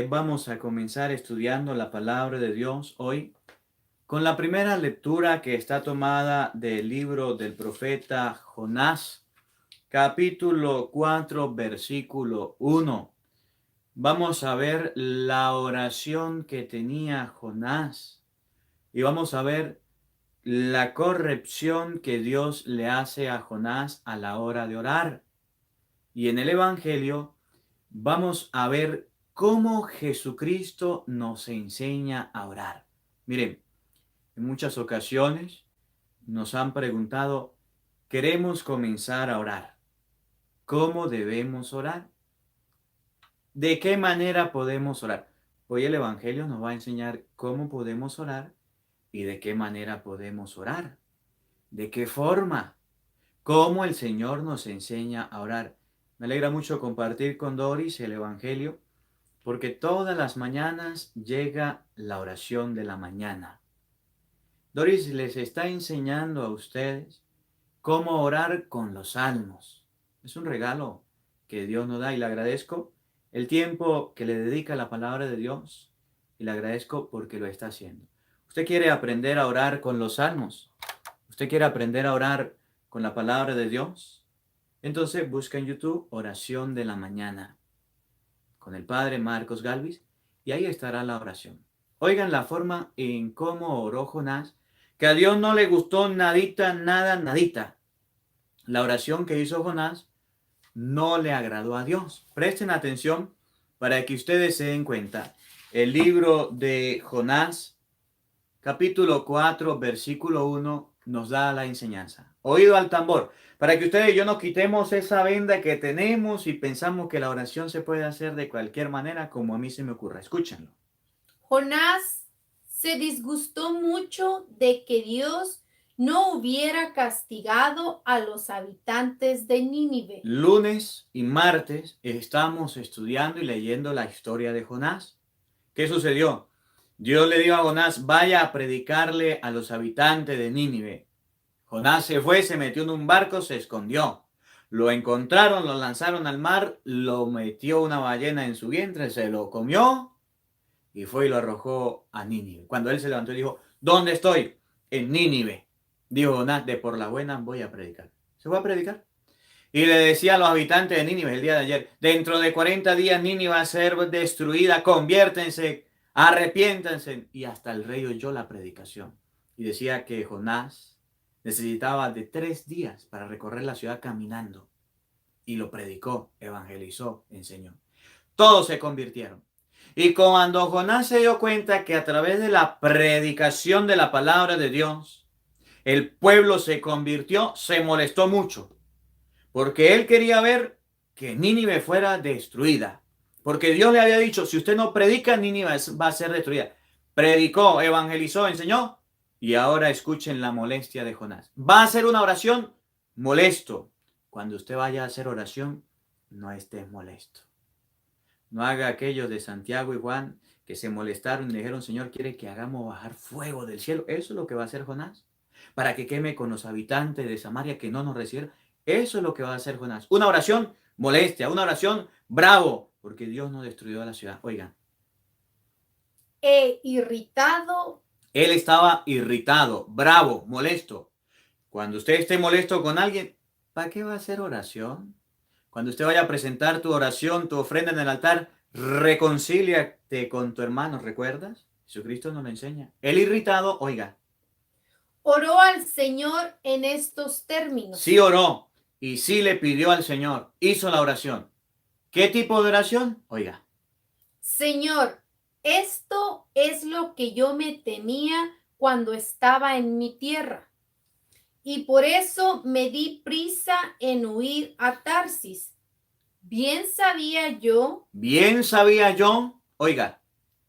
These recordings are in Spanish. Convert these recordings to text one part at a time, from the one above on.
Vamos a comenzar estudiando la palabra de Dios hoy con la primera lectura que está tomada del libro del profeta Jonás, capítulo 4, versículo 1. Vamos a ver la oración que tenía Jonás y vamos a ver la corrección que Dios le hace a Jonás a la hora de orar. Y en el Evangelio vamos a ver cómo Jesucristo nos enseña a orar. Miren, en muchas ocasiones nos han preguntado, queremos comenzar a orar. ¿Cómo debemos orar? ¿De qué manera podemos orar? Hoy el Evangelio nos va a enseñar cómo podemos orar y de qué manera podemos orar. ¿De qué forma? ¿Cómo el Señor nos enseña a orar? Me alegra mucho compartir con Doris el Evangelio, porque todas las mañanas llega la oración de la mañana. Doris les está enseñando a ustedes cómo orar con los salmos. Es un regalo que Dios nos da y le agradezco el tiempo que le dedica a la palabra de Dios y le agradezco porque lo está haciendo. ¿Usted quiere aprender a orar con los salmos? ¿Usted quiere aprender a orar con la palabra de Dios? Entonces busca en YouTube oración de la mañana con el padre Marcos Galvis y ahí estará la oración. Oigan la forma en cómo oró Jonás, que a Dios no le gustó nadita, nada, nadita. La oración que hizo Jonás no le agradó a Dios. Presten atención para que ustedes se den cuenta. El libro de Jonás, capítulo 4, versículo 1, nos da la enseñanza. Oído al tambor, para que ustedes y yo nos quitemos esa venda que tenemos y pensamos que la oración se puede hacer de cualquier manera como a mí se me ocurra. Escúchenlo. Jonás se disgustó mucho de que Dios no hubiera castigado a los habitantes de Nínive. Lunes y martes estamos estudiando y leyendo la historia de Jonás. ¿Qué sucedió? Dios le dijo a Jonás, vaya a predicarle a los habitantes de Nínive. Jonás se fue, se metió en un barco, se escondió. Lo encontraron, lo lanzaron al mar, lo metió una ballena en su vientre, se lo comió y fue y lo arrojó a Nínive. Cuando él se levantó y dijo, ¿dónde estoy? En Nínive. Dijo Jonás, de por la buena voy a predicar. Se fue a predicar. Y le decía a los habitantes de Nínive el día de ayer, dentro de 40 días Nínive va a ser destruida, conviértense, arrepiéntanse. Y hasta el rey oyó la predicación. Y decía que Jonás necesitaba de 3 días para recorrer la ciudad caminando. Y lo predicó, evangelizó, enseñó. Todos se convirtieron. Y cuando Jonás se dio cuenta que a través de la predicación de la palabra de Dios, el pueblo se convirtió, se molestó mucho. Porque él quería ver que Nínive fuera destruida. Porque Dios le había dicho, si usted no predica, Nínive va a ser destruida. Predicó, evangelizó, enseñó. Y ahora escuchen la molestia de Jonás. ¿Va a hacer una oración? Molesto. Cuando usted vaya a hacer oración, no esté molesto. No haga aquellos de Santiago y Juan que se molestaron y dijeron, Señor, quiere que hagamos bajar fuego del cielo. Eso es lo que va a hacer Jonás. Para que queme con los habitantes de Samaria que no nos recibieron. Eso es lo que va a hacer Jonás. Una oración molestia, una oración bravo, porque Dios no destruyó la ciudad. Oigan, Irritado, él estaba irritado, bravo, molesto. Cuando usted esté molesto con alguien, ¿para qué va a hacer oración? Cuando usted vaya a presentar tu oración, tu ofrenda en el altar, reconcíliate con tu hermano, ¿recuerdas? Jesucristo nos lo enseña. El irritado, oiga, oró al Señor en estos términos. sí oró y sí le pidió al Señor, hizo la oración. ¿Qué tipo de oración? Oiga, Señor, esto es lo que yo me temía cuando estaba en mi tierra. Y por eso me di prisa en huir a Tarsis. bien sabía yo, oiga,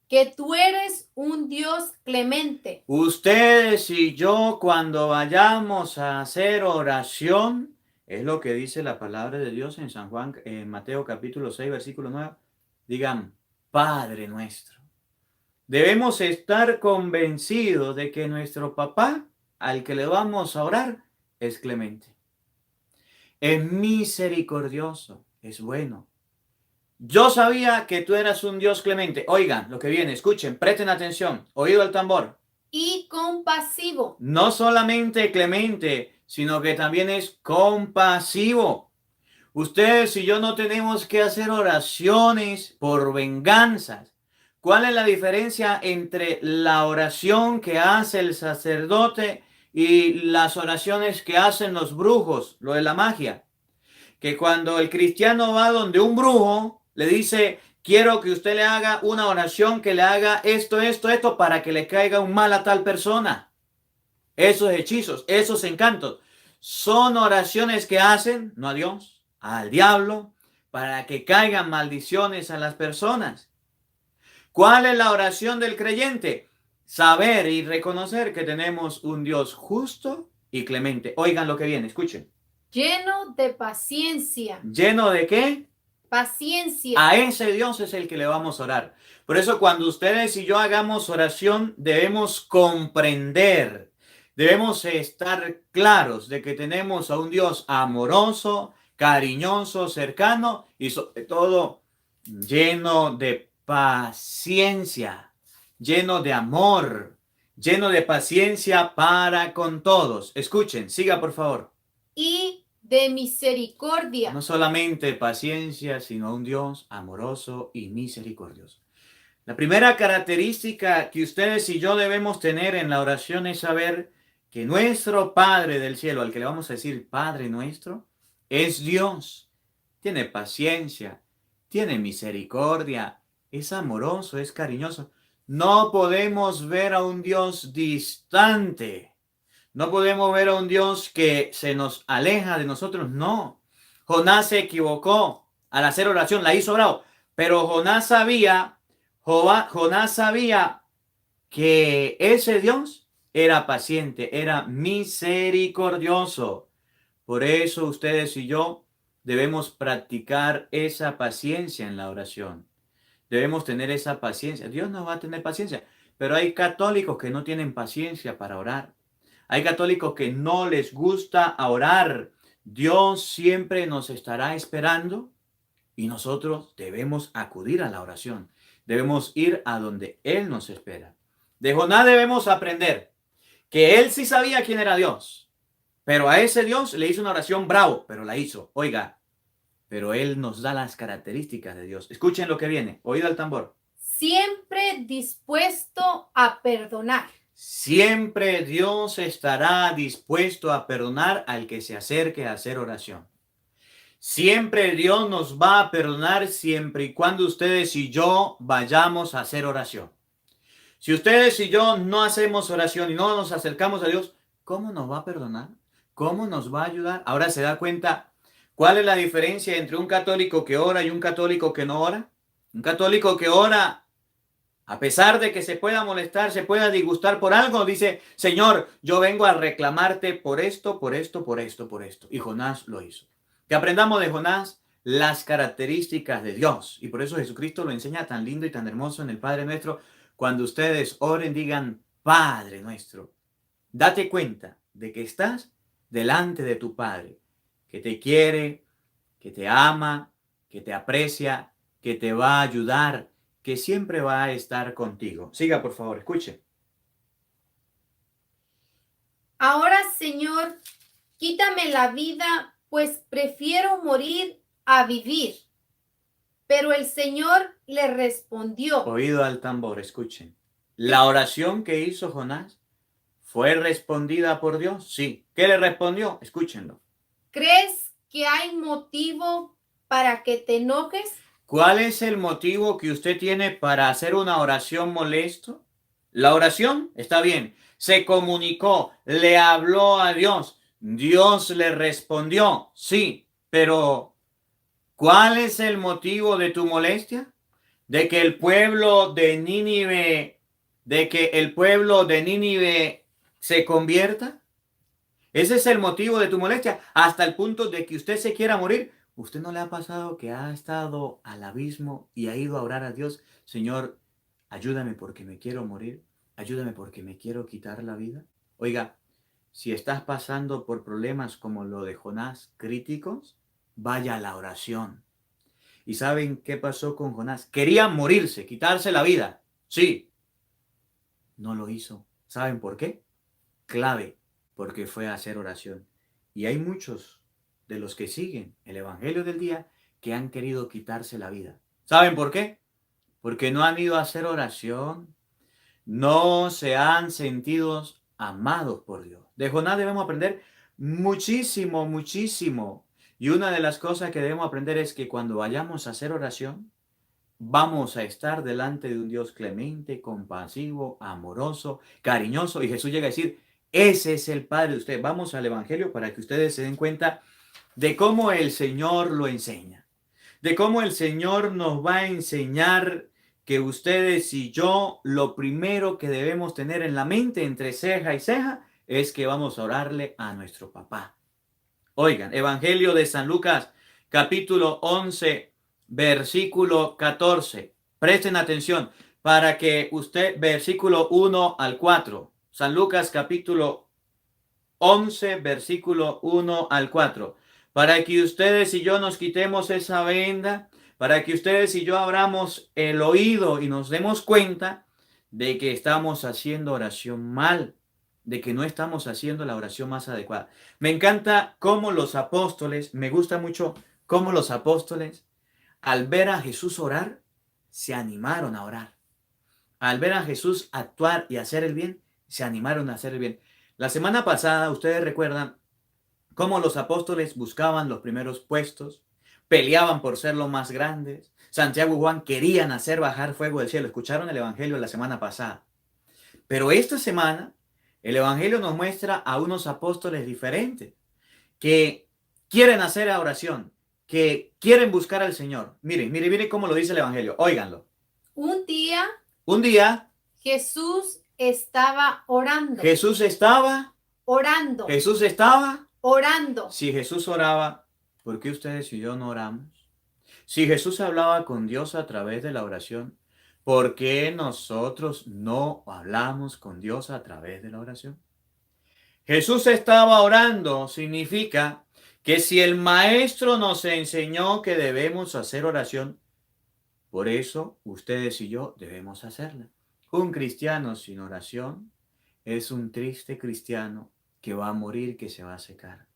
Que tú eres un Dios clemente, ustedes y yo cuando vayamos a hacer oración, es lo que dice la palabra de Dios en San Juan, en Mateo capítulo 6, versículo 9, digan, Padre nuestro. Debemos estar convencidos de que nuestro papá, al que le vamos a orar, es clemente, es misericordioso, es bueno. Yo sabía que tú eras un Dios clemente. Oigan lo que viene, escuchen, presten atención, oído al tambor. Y compasivo. No solamente clemente, sino que también es compasivo. Ustedes y yo no tenemos que hacer oraciones por venganzas. ¿Cuál es la diferencia entre la oración que hace el sacerdote y las oraciones que hacen los brujos, lo de la magia? Que cuando el cristiano va donde un brujo, le dice, quiero que usted le haga una oración que le haga esto, para que le caiga un mal a tal persona. Esos hechizos, esos encantos, son oraciones que hacen, no a Dios, al diablo, para que caigan maldiciones a las personas. ¿Cuál es la oración del creyente? Saber y reconocer que tenemos un Dios justo y clemente. Oigan lo que viene, escuchen. Lleno de paciencia. ¿Lleno de qué? Paciencia. A ese Dios es el que le vamos a orar. Por eso cuando ustedes y yo hagamos oración, debemos comprender, debemos estar claros de que tenemos a un Dios amoroso, cariñoso, cercano y sobre todo lleno de paciencia, lleno de amor, lleno de paciencia para con todos. Escuchen, siga por favor. Y de misericordia. No solamente paciencia, sino un Dios amoroso y misericordioso. La primera característica que ustedes y yo debemos tener en la oración es saber que nuestro Padre del cielo, al que le vamos a decir Padre nuestro, es Dios. Tiene paciencia, tiene misericordia, es amoroso, es cariñoso. No podemos ver a un Dios distante. No podemos ver a un Dios que se nos aleja de nosotros. No. Jonás se equivocó al hacer oración, la hizo bravo. Pero Jonás sabía que ese Dios era paciente, era misericordioso. Por eso ustedes y yo debemos practicar esa paciencia en la oración. Debemos tener esa paciencia. Dios nos va a tener paciencia. Pero hay católicos que no tienen paciencia para orar. Hay católicos que no les gusta orar. Dios siempre nos estará esperando y nosotros debemos acudir a la oración. Debemos ir a donde Él nos espera. De Jonás debemos aprender que él sí sabía quién era Dios, pero a ese Dios le hizo una oración bravo, pero la hizo. Oiga, pero Él nos da las características de Dios. Escuchen lo que viene. Oído al tambor. Siempre dispuesto a perdonar. Siempre Dios estará dispuesto a perdonar al que se acerque a hacer oración. Siempre Dios nos va a perdonar siempre y cuando ustedes y yo vayamos a hacer oración. Si ustedes y yo no hacemos oración y no nos acercamos a Dios, ¿cómo nos va a perdonar? ¿Cómo nos va a ayudar? Ahora se da cuenta cuál es la diferencia entre un católico que ora y un católico que no ora. Un católico que ora, a pesar de que se pueda molestar, se pueda disgustar por algo, dice, Señor, yo vengo a reclamarte por esto, por esto, por esto, por esto. Y Jonás lo hizo. Que aprendamos de Jonás las características de Dios. Y por eso Jesucristo lo enseña tan lindo y tan hermoso en el Padre Nuestro. Cuando ustedes oren, digan, Padre Nuestro. Date cuenta de que estás delante de tu Padre, que te quiere, que te ama, que te aprecia, que te va a ayudar, que siempre va a estar contigo. Siga, por favor, escuche. Ahora, Señor, quítame la vida, pues prefiero morir a vivir. Pero el Señor le respondió. Oído al tambor, escuchen. La oración que hizo Jonás fue respondida por Dios. Sí. ¿Qué le respondió? Escúchenlo. ¿Crees que hay motivo para que te enojes? ¿Cuál es el motivo que usted tiene para hacer una oración molesto? La oración está bien. Se comunicó, le habló a Dios. Dios le respondió. Sí, pero ¿cuál es el motivo de tu molestia? De que el pueblo de Nínive se convierta. Ese es el motivo de tu molestia, hasta el punto de que usted se quiera morir. ¿Usted no le ha pasado que ha estado al abismo y ha ido a orar a Dios? Señor, ayúdame porque me quiero morir. Ayúdame porque me quiero quitar la vida. Oiga, si estás pasando por problemas como lo de Jonás, críticos, vaya a la oración. ¿Y saben qué pasó con Jonás? Quería morirse, quitarse la vida. Sí, no lo hizo. ¿Saben por qué? Clave, porque fue a hacer oración. Y hay muchos de los que siguen el Evangelio del día que han querido quitarse la vida. ¿Saben por qué? Porque no han ido a hacer oración, no se han sentido amados por Dios. De Jonás debemos aprender muchísimo, muchísimo. Y una de las cosas que debemos aprender es que cuando vayamos a hacer oración, vamos a estar delante de un Dios clemente, compasivo, amoroso, cariñoso. Y Jesús llega a decir, ese es el Padre de ustedes. Vamos al Evangelio para que ustedes se den cuenta de cómo el Señor lo enseña. De cómo el Señor nos va a enseñar que ustedes y yo, lo primero que debemos tener en la mente entre ceja y ceja es que vamos a orarle a nuestro papá. Oigan, Evangelio de San Lucas, capítulo 11, versículo 14. Presten atención para que usted, versículo 1 al 4. San Lucas, capítulo 11, versículo 1 al 4. Para que ustedes y yo nos quitemos esa venda, para que ustedes y yo abramos el oído y nos demos cuenta de que estamos haciendo oración mal, de que no estamos haciendo la oración más adecuada. Me encanta cómo los apóstoles, me gusta mucho cómo los apóstoles, al ver a Jesús orar, se animaron a orar. Al ver a Jesús actuar y hacer el bien, se animaron a hacer el bien. La semana pasada, ustedes recuerdan cómo los apóstoles buscaban los primeros puestos, peleaban por ser los más grandes. Santiago y Juan querían hacer bajar fuego del cielo. Escucharon el Evangelio la semana pasada. Pero esta semana, el Evangelio nos muestra a unos apóstoles diferentes que quieren hacer la oración, que quieren buscar al Señor. Miren cómo lo dice el Evangelio. Óiganlo. Un día Jesús estaba orando. Jesús estaba Orando. Orando. Si Jesús oraba, ¿por qué ustedes y yo no oramos? Si Jesús hablaba con Dios a través de la oración, ¿por qué nosotros no hablamos con Dios a través de la oración? Jesús estaba orando, significa que si el Maestro nos enseñó que debemos hacer oración, por eso ustedes y yo debemos hacerla. Un cristiano sin oración es un triste cristiano que va a morir, que se va a secar.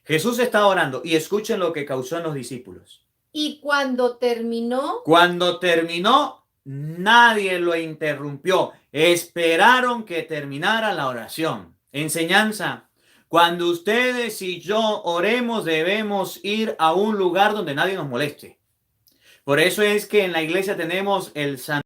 Jesús estaba orando y escuchen lo que causó en los discípulos. Y cuando terminó, nadie lo interrumpió. Esperaron que terminara la oración. Enseñanza. Cuando ustedes y yo oremos, debemos ir a un lugar donde nadie nos moleste. Por eso es que en la iglesia tenemos el